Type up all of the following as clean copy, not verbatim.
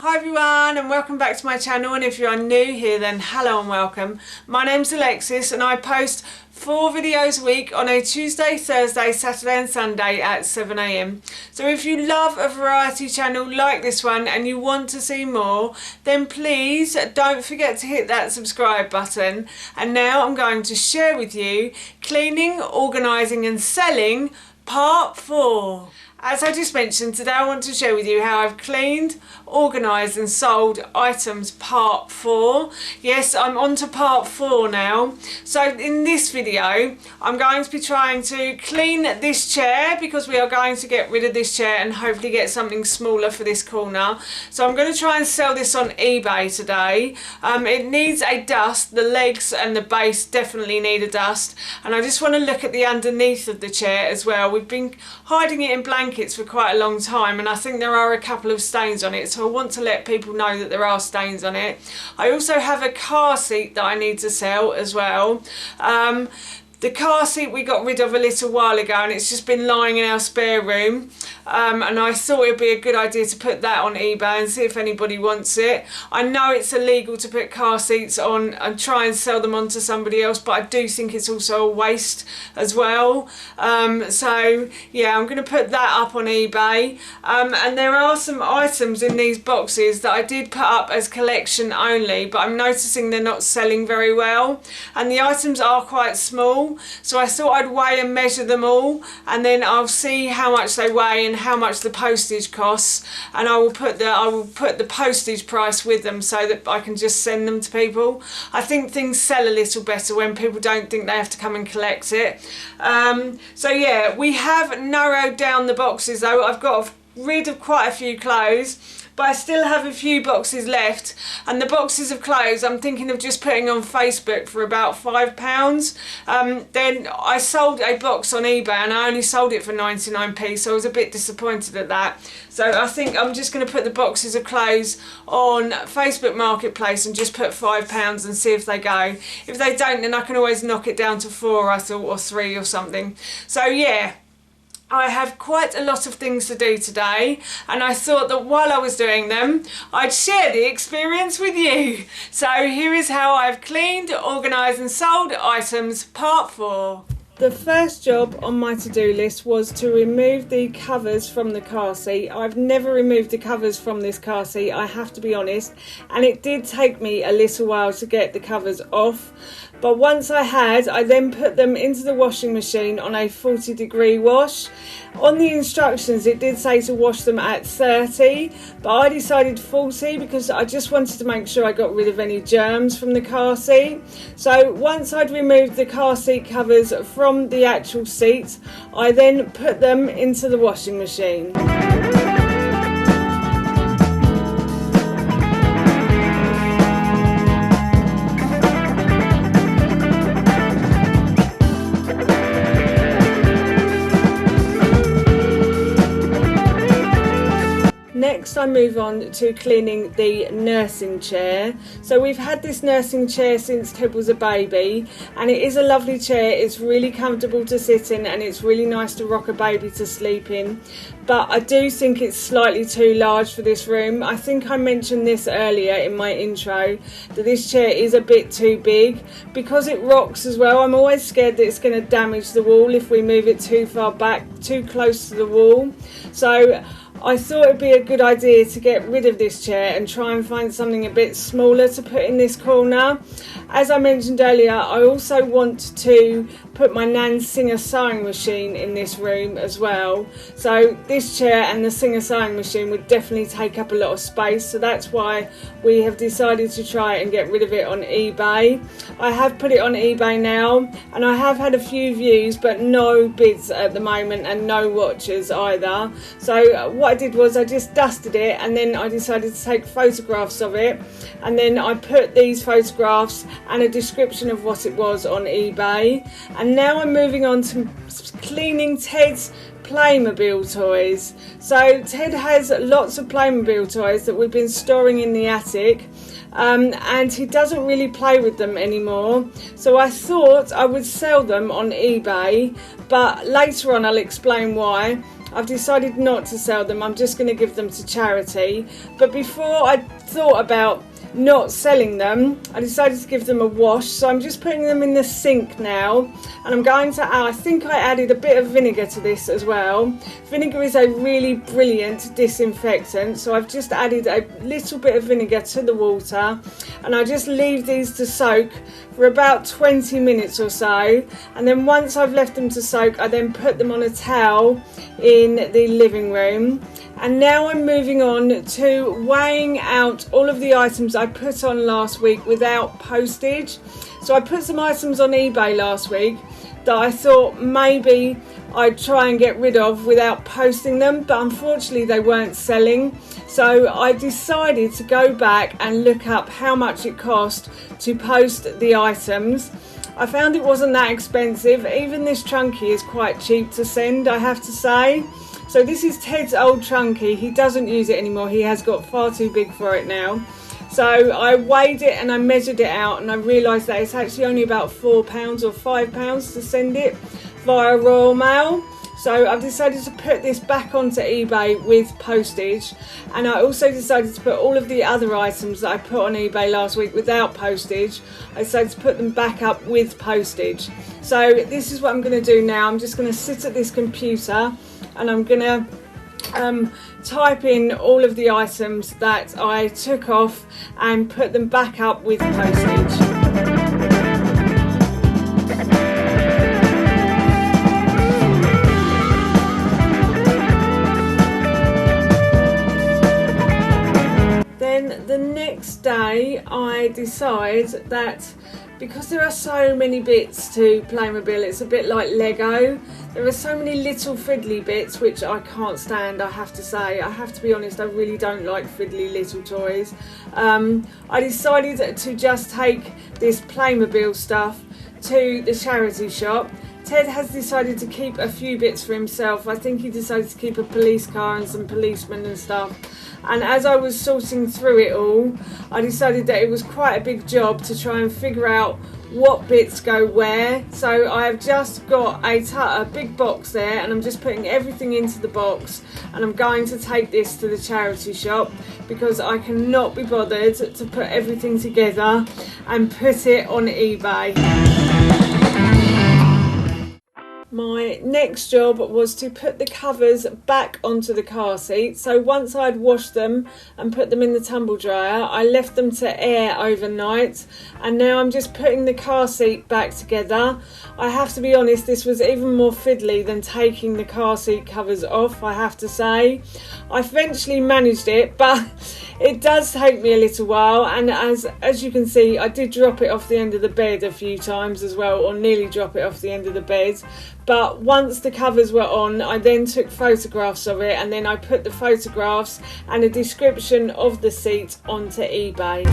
Hi everyone and welcome back to my channel, and if you are new here then hello and welcome. My name's Alexis and I post 4 videos a week on a Tuesday, Thursday, Saturday and Sunday at 7 AM. So if you love a variety channel like this one and you want to see more, then please don't forget to hit that subscribe button. And now I'm going to share with you cleaning, organising and selling part 4. As I just mentioned, today I want to share with you how I've cleaned, organised and sold items part 4. Yes, I'm on to part 4 now. So in this video, I'm going to be trying to clean this chair because we are going to get rid of this chair and hopefully get something smaller for this corner. So I'm going to try and sell this on eBay today. It needs a dust. The legs and the base definitely need a dust. And I just want to look at the underneath of the chair as well. We've been hiding it in blankets for quite a long time and I think there are a couple of stains on it, so I want to let people know that there are stains on it. I also have a car seat that I need to sell as well. The car seat we got rid of a little while ago and it's just been lying in our spare room, and I thought it would be a good idea to put that on eBay and see if anybody wants it. I know it's illegal to put car seats on and try and sell them on to somebody else, but I do think it's also a waste as well. So yeah, I'm going to put that up on eBay, and there are some items in these boxes that I did put up as collection only, but I'm noticing they're not selling very well and the items are quite small. So I thought I'd weigh and measure them all and then I'll see how much they weigh and how much the postage costs, and I will put the postage price with them so that I can just send them to people. I think things sell a little better when people don't think they have to come and collect it. So yeah, we have narrowed down the boxes though. I've got rid of quite a few clothes, but I still have a few boxes left, and the boxes of clothes I'm thinking of just putting on Facebook for about £5. Then I sold a box on eBay and I only sold it for 99p, so I was a bit disappointed at that. So I think I'm just going to put the boxes of clothes on Facebook Marketplace and just put £5 and see if they go. If they don't, then I can always knock it down to 4, I thought, or 3 or something. So yeah, I have quite a lot of things to do today and I thought that while I was doing them I'd share the experience with you. So here is how I've cleaned, organised and sold items part 4. The first job on my to-do list was to remove the covers from the car seat. I've never removed the covers from this car seat, I have to be honest, and it did take me a little while to get the covers off. But once I had, I then put them into the washing machine on a 40-degree wash. On the instructions it did say to wash them at 30, but I decided 40 because I just wanted to make sure I got rid of any germs from the car seat. So once I'd removed the car seat covers from the actual seat, I then put them into the washing machine. Next I move on to cleaning the nursing chair. So we've had this nursing chair since Ted was a baby and it is a lovely chair. It's really comfortable to sit in and it's really nice to rock a baby to sleep in. But I do think it's slightly too large for this room. I think I mentioned this earlier in my intro that this chair is a bit too big. Because it rocks as well, I'm always scared that it's going to damage the wall if we move it too far back, too close to the wall. So I thought it'd be a good idea to get rid of this chair and try and find something a bit smaller to put in this corner. As I mentioned earlier, I also want to put my Nan's Singer sewing machine in this room as well. So this chair and the Singer sewing machine would definitely take up a lot of space, so that's why we have decided to try and get rid of it on eBay. I have put it on eBay now and I have had a few views but no bids at the moment and no watchers either. So what I did was I just dusted it and then I decided to take photographs of it, and then I put these photographs and a description of what it was on eBay. And now I'm moving on to cleaning Ted's Playmobil toys. So Ted has lots of Playmobil toys that we've been storing in the attic, and he doesn't really play with them anymore, so I thought I would sell them on eBay, but later on I'll explain why. I've decided not to sell them. I'm just going to give them to charity. But before I thought about not selling them, I decided to give them a wash. So I'm just putting them in the sink now, and I'm going to add, I think I added a bit of vinegar to this as well. Vinegar is a really brilliant disinfectant, so I've just added a little bit of vinegar to the water, and I just leave these to soak for about 20 minutes or so. And then once I've left them to soak, I then put them on a towel in the living room. And now I'm moving on to weighing out all of the items I put on last week without postage. So I put some items on eBay last week that I thought maybe I'd try and get rid of without posting them, but unfortunately they weren't selling. So I decided to go back and look up how much it cost to post the items. I found it wasn't that expensive. Even this trunkie is quite cheap to send, I have to say. So this is Ted's old trunkie. He doesn't use it anymore. He has got far too big for it now. So I weighed it and I measured it out, and I realised that it's actually only about £4 or £5 to send it via Royal Mail. So I've decided to put this back onto eBay with postage, and I also decided to put all of the other items that I put on eBay last week without postage. I decided to put them back up with postage. So this is what I'm going to do now. I'm just going to sit at this computer and I'm going to type in all of the items that I took off and put them back up with postage. Then the next day I decide that because there are so many bits to Playmobil, it's a bit like Lego. There are so many little fiddly bits which I can't stand, I have to say. I have to be honest, I really don't like fiddly little toys. I decided to just take this Playmobil stuff to the charity shop. Ted has decided to keep a few bits for himself. I think he decided to keep a police car and some policemen and stuff. And as I was sorting through it all, I decided that it was quite a big job to try and figure out what bits go where. So I have just got a big box there, and I'm just putting everything into the box, and I'm going to take this to the charity shop because I cannot be bothered to put everything together and put it on eBay. My next job was to put the covers back onto the car seat. So once I'd washed them and put them in the tumble dryer, I left them to air overnight, and now I'm just putting the car seat back together. I have to be honest, this was even more fiddly than taking the car seat covers off, I have to say. I eventually managed it, but it does take me a little while, and as you can see, I did drop it off the end of the bed a few times as well, or nearly drop it off the end of the bed. But once the covers were on, I then took photographs of it, and then I put the photographs and a description of the seat onto eBay.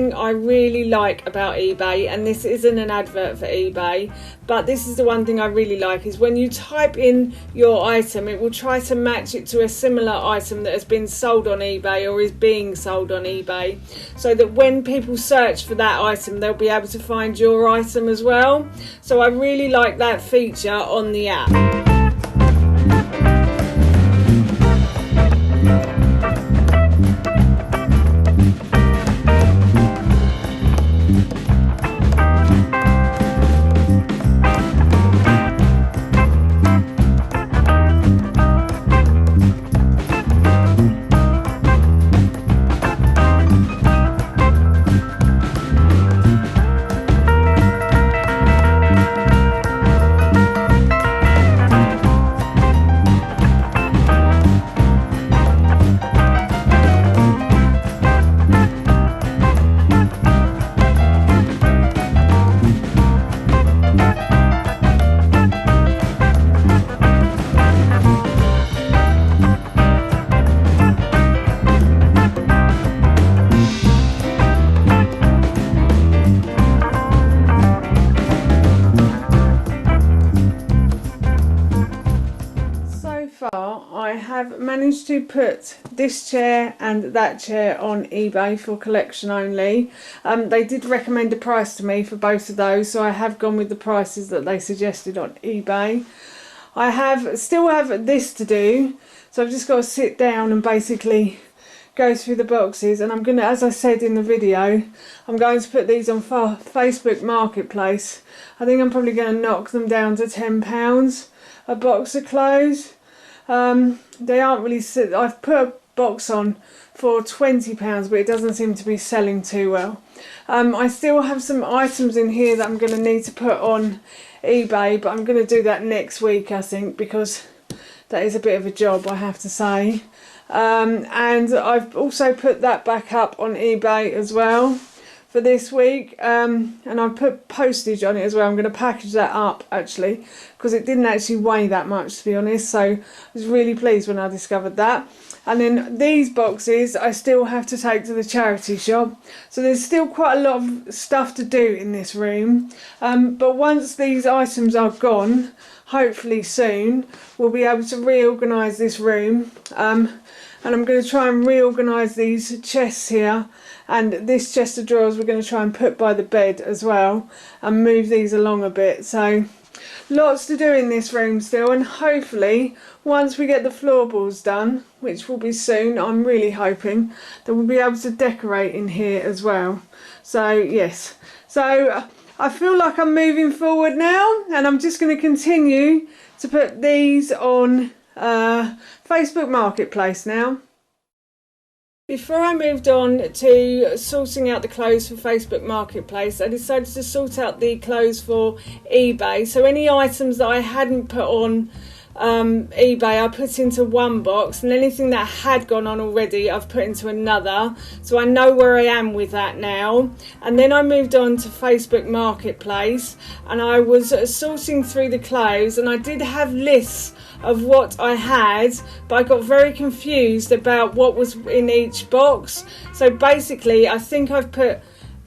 thing I really like about eBay, and this isn't an advert for eBay, but this is the one thing I really like, is when you type in your item, it will try to match it to a similar item that has been sold on eBay or is being sold on eBay, so that when people search for that item, they'll be able to find your item as well. So I really like that feature on the app. I have managed to put this chair and that chair on eBay for collection only. They did recommend a price to me for both of those, so I have gone with the prices that they suggested on eBay. I still have this to do, so I've just got to sit down and basically go through the boxes, and I'm going to, as I said in the video, I'm going to put these on Facebook Marketplace. I think I'm probably going to knock them down to £10 a box of clothes. They aren't really, I've put a box on for £20, but it doesn't seem to be selling too well. I still have some items in here that I'm going to need to put on eBay, but I'm going to do that next week, I think, because that is a bit of a job, I have to say. And I've also put that back up on eBay as well for this week, and I've put postage on it as well. I'm going to package that up actually, because it didn't actually weigh that much, to be honest, so I was really pleased when I discovered that. And then these boxes I still have to take to the charity shop, so there's still quite a lot of stuff to do in this room, but once these items are gone, hopefully soon, we'll be able to reorganise this room. And I'm going to try and reorganise these chests here, and this chest of drawers we're going to try and put by the bed as well, and move these along a bit. So lots to do in this room still, and hopefully once we get the floorboards done, which will be soon, I'm really hoping that we'll be able to decorate in here as well. So yes, so I feel like I'm moving forward now, and I'm just going to continue to put these on Facebook Marketplace now. Before I moved on to sorting out the clothes for Facebook Marketplace, I decided to sort out the clothes for eBay. So any items that I hadn't put on eBay I put into one box, and anything that had gone on already I've put into another, so I know where I am with that now. And then I moved on to Facebook Marketplace, and I was sorting through the clothes, and I did have lists of what I had, but I got very confused about what was in each box. So basically I think I've put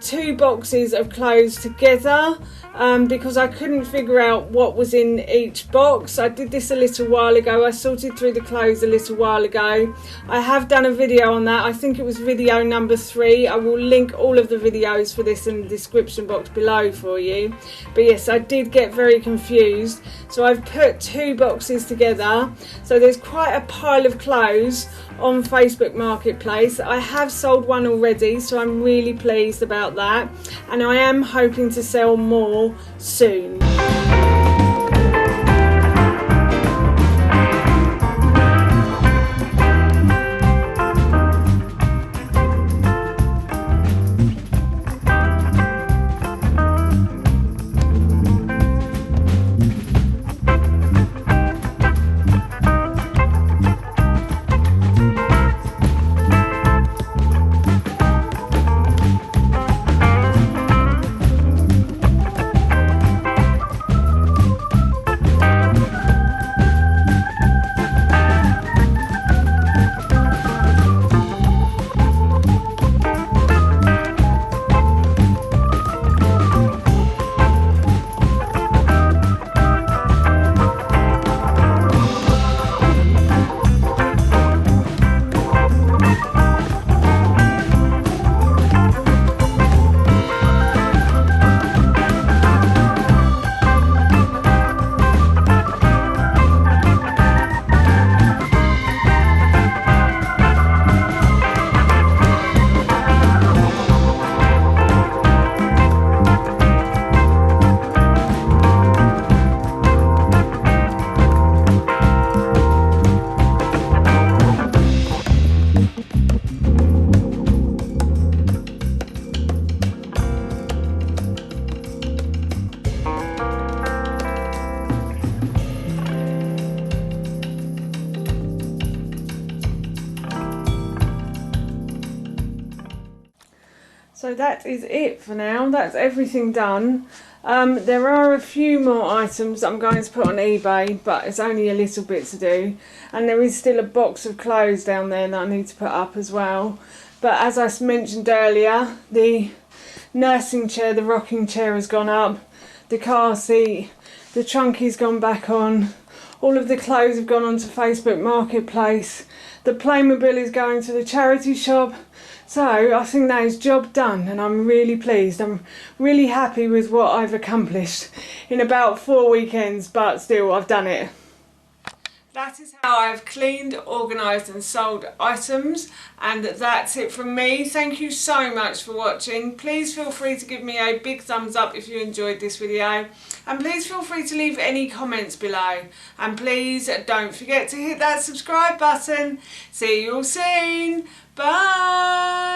2 boxes of clothes together, because I couldn't figure out what was in each box. I did this a little while ago. I sorted through the clothes a little while ago. I have done a video on that. I think it was video number 3. I will link all of the videos for this in the description box below for you. But yes, I did get very confused, so I've put 2 boxes together. So there's quite a pile of clothes on Facebook Marketplace. I have sold one already, so I'm really pleased about that, and I am hoping to sell more soon. So that is it for now. That's everything done. There are a few more items I'm going to put on eBay, but it's only a little bit to do. And there is still a box of clothes down there that I need to put up as well. But as I mentioned earlier, the nursing chair, the rocking chair has gone up. The car seat, the trunky's gone back on. All of the clothes have gone onto Facebook Marketplace. The Playmobil is going to the charity shop. So I think that is job done, and I'm really pleased. I'm really happy with what I've accomplished in about 4 weekends, but still I've done it. That is how I've cleaned, organised and sold items, and that's it from me. Thank you so much for watching. Please feel free to give me a big thumbs up if you enjoyed this video, and please feel free to leave any comments below, and please don't forget to hit that subscribe button. See you all soon. Bye!